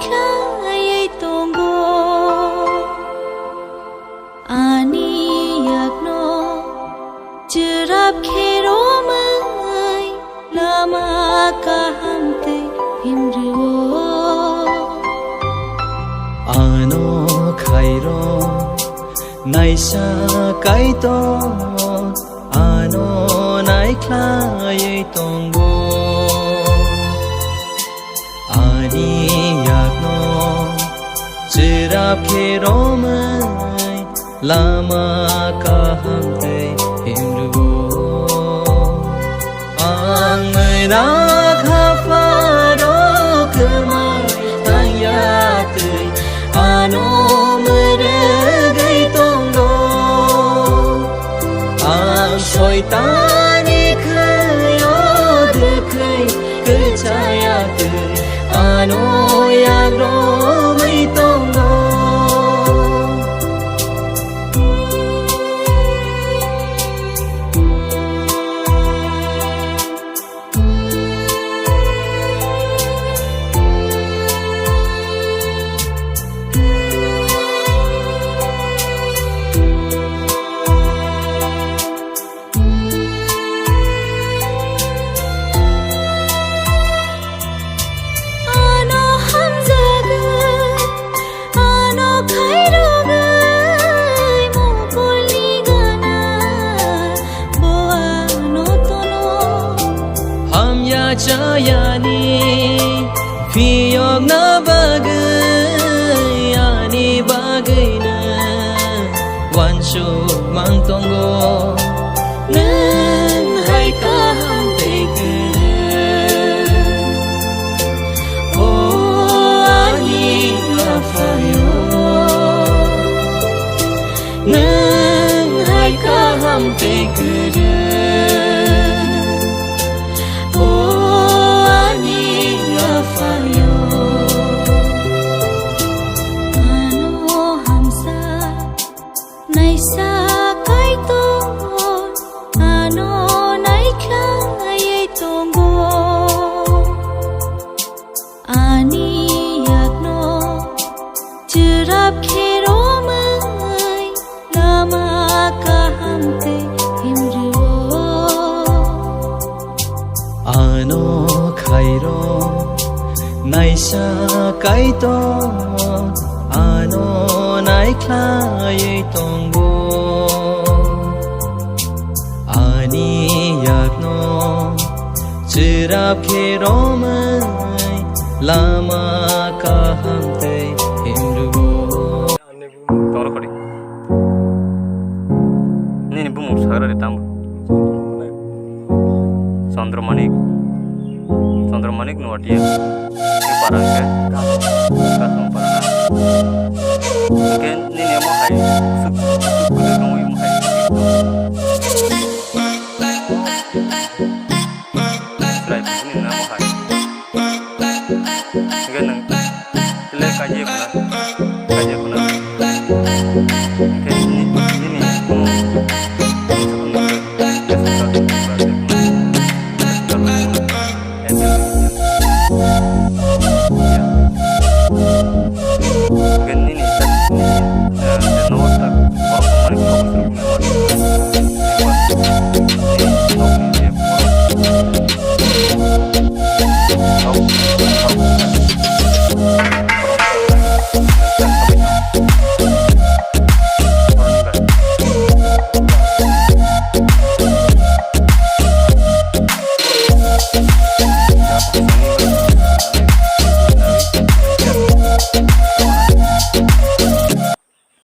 khlai tongo ani yakno chirap khero mai lama ka hamte himruo ano khairo naisa kaito ano nai khlai tongo ani yakno chirap khero mai lama ka hamte himruo angna khafaro kemai tayatui ano meregai tongo ang shoitani khayo dekai kechayatui ano yagro mai tongo Jayani Fiyog na bagay Yani bagay na Wansyo mang tonggo Nang hay kahamtay ka Oh ani afayo Nang hay kahamtay ka chirap khero mai lama ka hamte himruo ano khairo naisa kaito ano nai khlai tongo ani yakno chirap khero mai lama ka hamte Nini bumu sagara tambu Chandramanik nuatia ke parangke kasam parana ken nini mo hai suk kudu no mo hai lai nini na mo hai ken nang le kaje